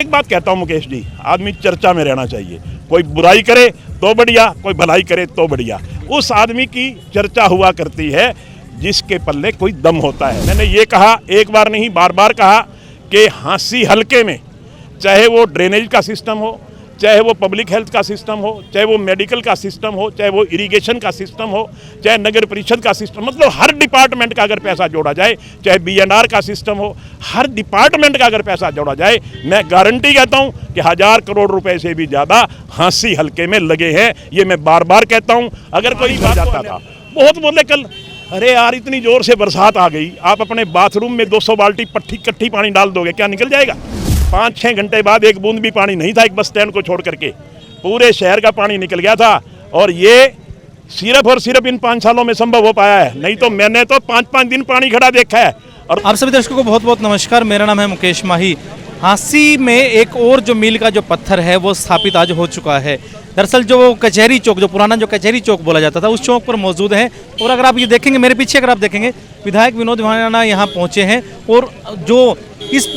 एक बात कहता हूँ मुकेश जी, आदमी चर्चा में रहना चाहिए। कोई बुराई करे तो बढ़िया, कोई भलाई करे तो बढ़िया। उस आदमी की चर्चा हुआ करती है जिसके पल्ले कोई दम होता है। मैंने ये कहा, एक बार नहीं बार बार कहा कि हांसी हलके में, चाहे वो ड्रेनेज का सिस्टम हो, चाहे वो पब्लिक हेल्थ का सिस्टम हो, चाहे वो मेडिकल का सिस्टम हो, चाहे वो इरिगेशन का सिस्टम हो, चाहे नगर परिषद का सिस्टम, मतलब हर डिपार्टमेंट का अगर पैसा जोड़ा जाए, चाहे बीएनआर का सिस्टम हो, हर डिपार्टमेंट का अगर पैसा जोड़ा जाए, मैं गारंटी कहता हूं कि 1000 करोड़ रुपए से भी ज़्यादा हांसी हलके में लगे हैं। ये मैं बार बार कहता हूं। अगर कोई बात जाता था, बहुत बोले कल, अरे यार इतनी जोर से बरसात आ गई, आप अपने बाथरूम में 200 बाल्टी कट्ठी पानी डाल दोगे, क्या निकल जाएगा? 5-6 घंटे बाद एक बूंद भी पानी नहीं था, एक बस स्टैंड को छोड़ करके पूरे शहर का पानी निकल गया था। और ये सिर्फ और सिर्फ इन 5 सालों में संभव हो पाया है, नहीं तो मैंने तो 5-5 दिन पानी खड़ा देखा है। और आप सभी दर्शकों को बहुत बहुत नमस्कार, मेरा नाम है मुकेश माही। हांसी में एक और जो मील का जो पत्थर है वो स्थापित आज हो चुका है। दरअसल जो कचहरी चौक, जो पुराना जो कचहरी चौक बोला जाता था, उस चौक पर मौजूद है। और अगर आप ये देखेंगे, मेरे पीछे अगर आप देखेंगे, विधायक विनोद भाणा यहाँ पहुँचे हैं। और जो इस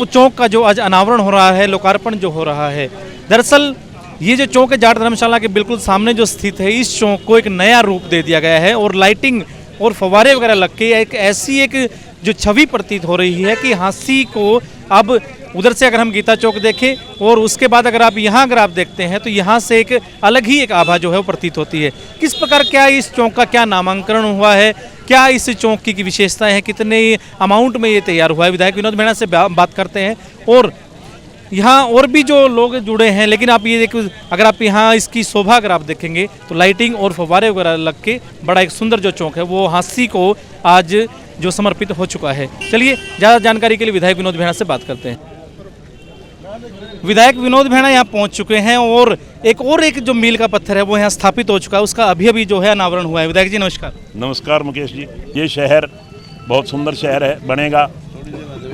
चौक का जो आज अनावरण हो रहा है, लोकार्पण जो हो रहा है, दरअसल ये जो चौक है जाट धर्मशाला के बिल्कुल सामने जो स्थित है, इस चौक को एक नया रूप दे दिया गया है। और लाइटिंग और फव्वारे वगैरह लग के एक ऐसी एक जो छवि प्रतीत हो रही है कि हांसी को अब उधर से अगर हम गीता चौक देखें और उसके बाद अगर आप देखते हैं तो यहाँ से एक अलग ही एक आभा जो है वो प्रतीत होती है। किस प्रकार, क्या इस चौक का क्या नामांकन हुआ है, क्या इस चौक की विशेषताएं हैं, कितने अमाउंट में ये तैयार हुआ है, विधायक विनोद भाणा से बात करते हैं। और यहाँ और भी जो लोग जुड़े हैं, लेकिन आप ये देखो, अगर आप यहाँ इसकी शोभा अगर आप देखेंगे तो लाइटिंग और फव्वारे वगैरह लग के बड़ा एक सुंदर जो चौक है वो हांसी को आज जो समर्पित हो चुका है। चलिए ज़्यादा जानकारी के लिए विधायक विनोद भाणा से बात करते हैं। विधायक विनोद भाणा यहाँ पहुँच चुके हैं और एक जो मील का पत्थर है वो यहाँ स्थापित हो चुका है, उसका अभी जो है अनावरण हुआ है। विधायक जी नमस्कार। नमस्कार मुकेश जी। ये शहर बहुत सुंदर शहर है, बनेगा।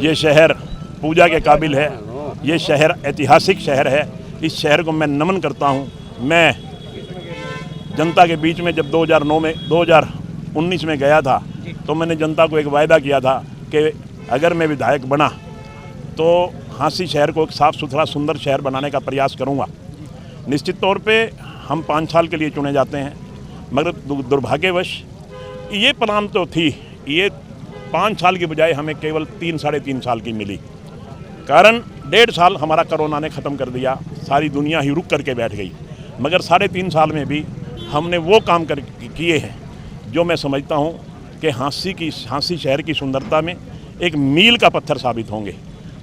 ये शहर पूजा के काबिल है, ये शहर ऐतिहासिक शहर है। इस शहर को मैं नमन करता हूँ। मैं जनता के बीच में जब 2019 में गया था तो मैंने जनता को एक वायदा किया था कि अगर मैं विधायक बना तो हांसी शहर को एक साफ़ सुथरा सुंदर शहर बनाने का प्रयास करूँगा। निश्चित तौर पे हम 5 साल के लिए चुने जाते हैं, मगर दुर्भाग्यवश ये प्लान तो थी, ये 5 साल की बजाय हमें केवल 3-3.5 साल की मिली। कारण 1.5 साल हमारा कोरोना ने ख़त्म कर दिया, सारी दुनिया ही रुक करके बैठ गई। मगर 3.5 साल में भी हमने वो काम किए हैं जो मैं समझता हूँ कि हांसी शहर की सुंदरता में एक मील का पत्थर साबित होंगे।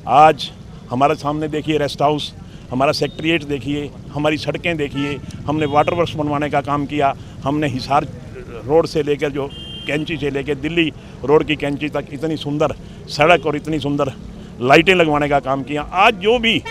आज हमारे सामने देखिए रेस्ट हाउस, हमारा सेक्रेटेरिएट देखिए, हमारी सड़कें देखिए, हमने वाटर वर्क्स बनवाने का काम किया, हमने हिसार रोड से लेकर जो कैंची से लेकर दिल्ली रोड की कैंची तक इतनी सुंदर सड़क और इतनी सुंदर लाइटें लगवाने का काम किया। आज जो भी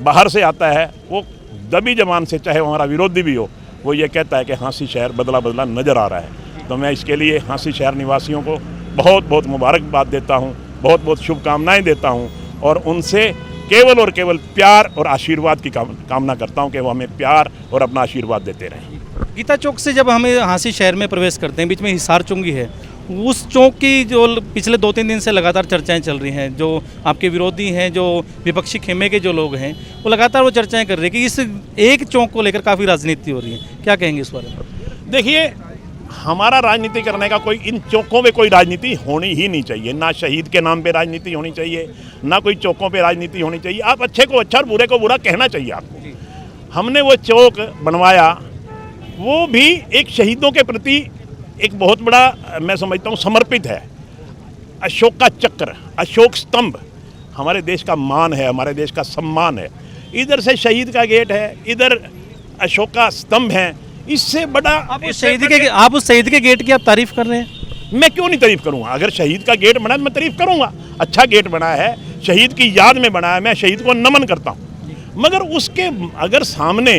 बाहर से आता है वो दबी जबान से, चाहे हमारा विरोधी भी हो, वो ये कहता है कि हांसी शहर बदला नज़र आ रहा है। तो मैं इसके लिए हांसी शहर निवासियों को बहुत बहुत मुबारकबाद देता हूँ, बहुत बहुत शुभकामनाएं देता हूँ और उनसे केवल और केवल प्यार और आशीर्वाद की कामना करता हूँ कि वो हमें प्यार और अपना आशीर्वाद देते रहें। गीता चौक से जब हमें हांसी शहर में प्रवेश करते हैं, बीच में हिसार चुंगी है, उस चौक की जो पिछले 2-3 दिन से लगातार चर्चाएं चल रही हैं, जो आपके विरोधी हैं, जो विपक्षी खेमे के जो लोग हैं, वो लगातार वो चर्चाएं कर रहे हैं कि इस एक चौक को लेकर काफ़ी राजनीति हो रही है। क्या कहेंगे इस बारे में? देखिए, हमारा राजनीति करने का कोई, इन चौकों में कोई राजनीति होनी ही नहीं चाहिए। ना शहीद के नाम पे राजनीति होनी चाहिए, ना कोई चौकों पे राजनीति होनी चाहिए। आप अच्छे को अच्छा और बुरे को बुरा कहना चाहिए आपको। हमने वो चौक बनवाया, वो भी एक शहीदों के प्रति एक बहुत बड़ा, मैं समझता हूँ, समर्पित है। अशोक का चक्र, अशोक स्तंभ हमारे देश का मान है, हमारे देश का सम्मान है। इधर से शहीद का गेट है, इधर अशोक का स्तंभ है। इससे बड़ा आप उस शहीद के गेट की आप तारीफ कर रहे हैं? मैं क्यों नहीं तारीफ करूंगा? अगर शहीद का गेट बना है तो मैं तारीफ करूंगा। अच्छा गेट बना है, शहीद की याद में बना है, मैं शहीद को नमन करता हूं। मगर उसके अगर सामने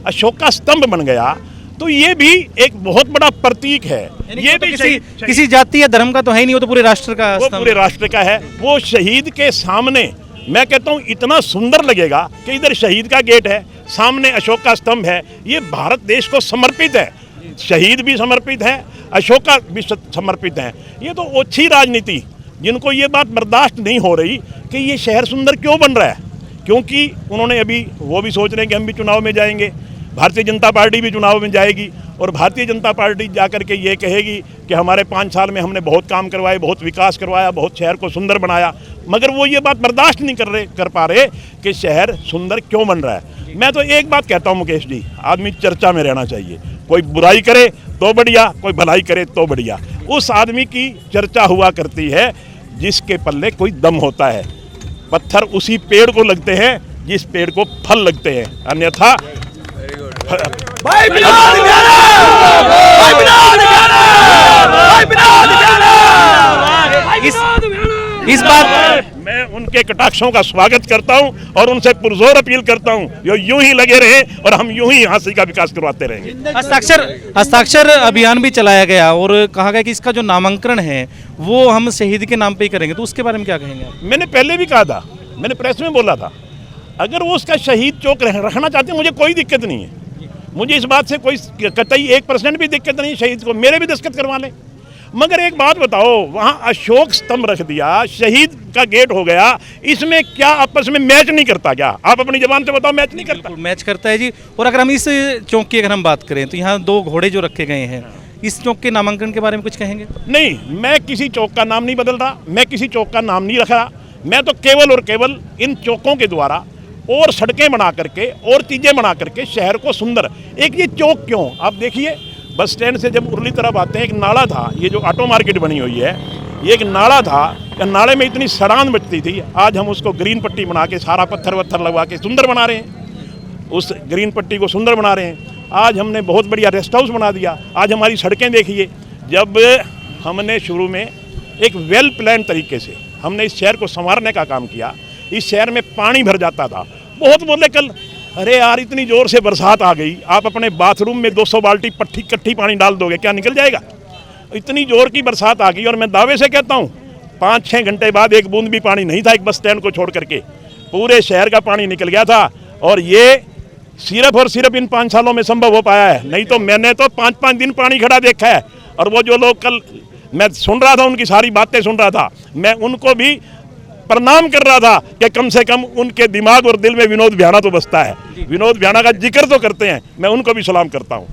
अशोक का स्तंभ बन गया तो ये भी एक बहुत बड़ा प्रतीक है। ये भी किसी जाति या धर्म का तो है ही नहीं, वो तो पूरे राष्ट्र का, वो पूरे राष्ट्र का है। वो शहीद के सामने मैं कहता हूँ इतना सुंदर लगेगा कि इधर शहीद का गेट है, सामने अशोक का स्तंभ है। ये भारत देश को समर्पित है, शहीद भी समर्पित है, अशोक का भी समर्पित है। ये तो ओछी राजनीति, जिनको ये बात बर्दाश्त नहीं हो रही कि ये शहर सुंदर क्यों बन रहा है, क्योंकि उन्होंने अभी वो भी सोच रहे हैं कि हम भी चुनाव में जाएंगे, भारतीय जनता पार्टी भी चुनाव में जाएगी और भारतीय जनता पार्टी जाकर के ये कहेगी कि हमारे 5 साल में हमने बहुत काम करवाए, बहुत विकास करवाया, बहुत शहर को सुंदर बनाया, मगर वो ये बात बर्दाश्त नहीं कर पा रहे कि शहर सुंदर क्यों बन रहा है। मैं तो एक बात कहता हूँ मुकेश जी, आदमी चर्चा में रहना चाहिए, कोई बुराई करे तो बढ़िया, कोई भलाई करे तो बढ़िया। उस आदमी की चर्चा हुआ करती है जिसके पल्ले कोई दम होता है। पत्थर उसी पेड़ को लगते हैं जिस पेड़ को फल लगते हैं, अन्यथा इस बात मैं उनके कटाक्षों का स्वागत करता हूं और उनसे पुरजोर अपील करता हूं जो यूं ही लगे रहे और हम यूं ही हांसी का विकास करवाते रहेंगे। हस्ताक्षर अभियान भी चलाया गया और कहा गया कि इसका जो नामांकन है वो हम शहीद के नाम पे ही करेंगे, तो उसके बारे में क्या कहेंगे आप? मैंने पहले भी कहा था, मैंने प्रेस में बोला था, अगर वो उसका शहीद चौक रखना चाहते हैं मुझे कोई दिक्कत नहीं है, मुझे इस बात से कोई कतई 1% भी दिक्कत नहीं, शहीद को मेरे भी दस्तखत करवा लें। मगर एक बात बताओ, वहाँ अशोक स्तंभ रख दिया, शहीद का गेट हो गया, इसमें क्या आपस में मैच नहीं करता क्या? आप अपनी जबान से बताओ, मैच नहीं करता? मैच करता है जी। और अगर हम इस चौक की अगर हम बात करें तो यहाँ 2 घोड़े जो रखे गए हैं, इस चौक के नामांकन के बारे में कुछ कहेंगे? नहीं, मैं किसी चौक का नाम नहीं बदल रहा, मैं किसी चौक का नाम नहीं रख रहा, मैं तो केवल और केवल इन चौकों के द्वारा और सड़कें बना करके और चीज़ें बना करके शहर को सुंदर। एक ये चौक क्यों, आप देखिए बस स्टैंड से जब उर्ली तरफ आते हैं, एक नाला था, ये जो ऑटो मार्केट बनी हुई है, ये एक नाला था, नाले में इतनी सड़ान बचती थी, आज हम उसको ग्रीन पट्टी बना के सारा पत्थर वत्थर लगवा के सुंदर बना रहे हैं, उस ग्रीन पट्टी को सुंदर बना रहे हैं। आज हमने बहुत बढ़िया रेस्ट हाउस बना दिया। आज हमारी सड़कें देखिए, जब हमने शुरू में एक वेल प्लान तरीके से हमने इस शहर को संवारने का काम किया, इस शहर में पानी भर जाता था, बहुत बोले कल, अरे यार इतनी जोर से बरसात आ गई, आप अपने बाथरूम में 200 बाल्टी कट्ठी पानी डाल दोगे, क्या निकल जाएगा? इतनी जोर की बरसात आ गई और मैं दावे से कहता हूँ 5-6 घंटे बाद एक बूंद भी पानी नहीं था, एक बस स्टैंड को छोड़ करके पूरे शहर का पानी निकल गया था। और ये सिर्फ और सिर्फ इन 5 सालों में संभव हो पाया है, नहीं तो मैंने तो 5-5 दिन पानी खड़ा देखा है। और वो जो लोग कल मैं सुन रहा था, उनकी सारी बातें सुन रहा था, मैं उनको भी प्रणाम कर रहा था कि कम से कम उनके दिमाग और दिल में विनोद विहाना तो बसता है, विनोद विहाना का जिक्र तो करते हैं, मैं उनको भी सलाम करता हूं।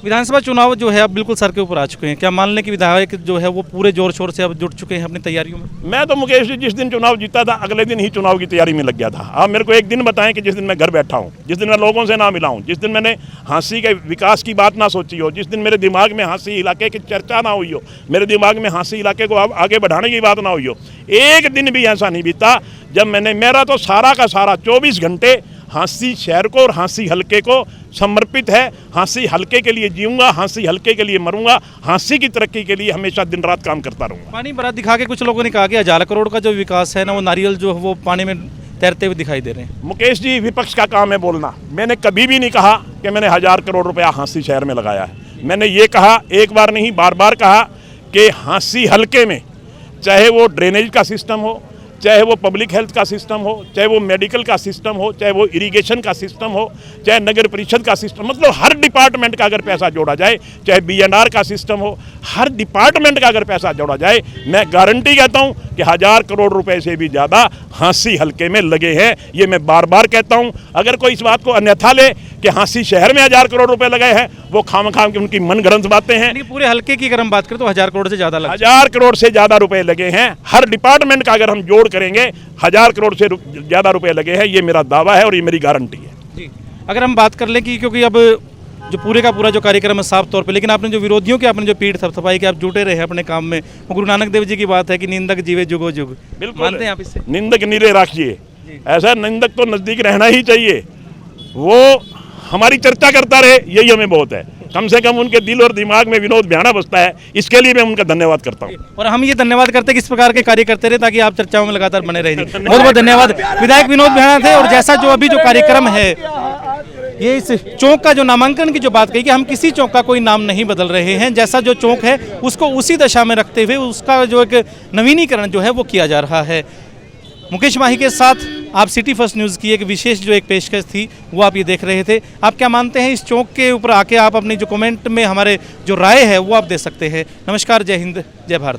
विधानसभा चुनाव जो है अब बिल्कुल सर के ऊपर आ चुके हैं, क्या मान लें कि विधायक जो है वो पूरे जोर शोर से अब जुट चुके हैं अपनी तैयारियों में? मैं तो मुकेश जी जिस दिन चुनाव जीता था अगले दिन ही चुनाव की तैयारी में लग गया था। आप मेरे को एक दिन बताएं कि जिस दिन मैं घर बैठा हूँ, जिस दिन मैं लोगों से ना मिला हूँ, जिस दिन मैंने हांसी के विकास की बात ना सोची हो, जिस दिन मेरे दिमाग में हांसी इलाके की चर्चा ना हुई हो, मेरे दिमाग में हांसी इलाके को आगे बढ़ाने की बात ना हुई हो, एक दिन भी ऐसा नहीं बीता जब मेरा तो सारा का सारा 24 घंटे हांसी शहर को और हांसी हल्के को समर्पित है। हांसी हल्के के लिए जीऊंगा, हांसी हल्के के लिए मरूंगा, हांसी की तरक्की के लिए हमेशा दिन रात काम करता रहूंगा। पानी भरा दिखा के कुछ लोगों ने कहा कि 1000 करोड़ का जो विकास है ना, वो नारियल जो है वो पानी में तैरते हुए दिखाई दे रहे हैं। मुकेश जी, विपक्ष का काम है बोलना। मैंने कभी भी नहीं कहा कि मैंने 1000 करोड़ रुपया हांसी शहर में लगाया है। मैंने ये कहा, एक बार नहीं बार बार कहा कि हांसी हल्के में चाहे वो ड्रेनेज का सिस्टम हो, चाहे वो पब्लिक हेल्थ का सिस्टम हो, चाहे वो मेडिकल का सिस्टम हो, चाहे वो इरिगेशन का सिस्टम हो, चाहे नगर परिषद का सिस्टम, मतलब हर डिपार्टमेंट का अगर पैसा जोड़ा जाए, चाहे बीएनआर का सिस्टम हो, हर डिपार्टमेंट का अगर पैसा जोड़ा जाए, मैं गारंटी कहता हूं कि 1000 करोड़ रुपए से भी ज़्यादा हांसी हल्के में लगे हैं। ये मैं बार बार कहता हूं। अगर कोई इस बात को अन्यथा ले कि हांसी शहर में 1000 करोड़ रुपए लगे हैं, वो खाम की उनकी मनगढ़ंत बातें हैं। पूरे हल्के की अगर हम बात करें तो 1000 करोड़ से ज़्यादा लगे, 1000 करोड़ से ज़्यादा रुपए लगे हैं। हर डिपार्टमेंट का अगर हम जोड़ करेंगे 1000 करोड़ से ज़्यादा रुपए लगे हैं, ये मेरा दावा है और ये मेरी गारंटी है जी। अगर हम बात कर लें कि क्योंकि अब जो पूरे का पूरा जो कार्यक्रम है साफ तौर पे, लेकिन आपने जो विरोधियों की आपने जो पीठ थपथपाई कि आप जुटे रहे अपने काम में, वो गुरु नानक देव जी की बात है कि निंदक जीवे जुगो जुग। बिल्कुल मानते हैं आप इससे? निंदक नीरे राखिए, ऐसा निंदक तो नज़दीक रहना ही चाहिए, वो हमारी चर्चा करता रहे, यही हमें बहुत है। कम से कम उनके दिल और दिमाग में विनोद विहाना बसता है, इसके लिए मैं उनका धन्यवाद करता हूँ। और हम ये धन्यवाद करते हैं कि इस प्रकार के कार्य करते रहे ताकि आप चर्चाओं में लगातार बने रहे। बहुत बहुत धन्यवाद। विधायक विनोद विहाना थे। और जैसा जो अभी जो कार्यक्रम है, ये इस चौक का जो नामांकन की जो बात कही कि हम किसी चौक का कोई नाम नहीं बदल रहे हैं, जैसा जो चौक है उसको उसी दशा में रखते हुए उसका जो एक नवीनीकरण जो है वो किया जा रहा है। मुकेश माही के साथ आप सिटी फर्स्ट न्यूज़ की एक विशेष जो एक पेशकश थी वो आप ये देख रहे थे। आप क्या मानते हैं इस चौक के ऊपर आके आप अपनी जो कमेंट में हमारे जो राय है वो आप दे सकते हैं। नमस्कार, जय हिंद, जय भारत।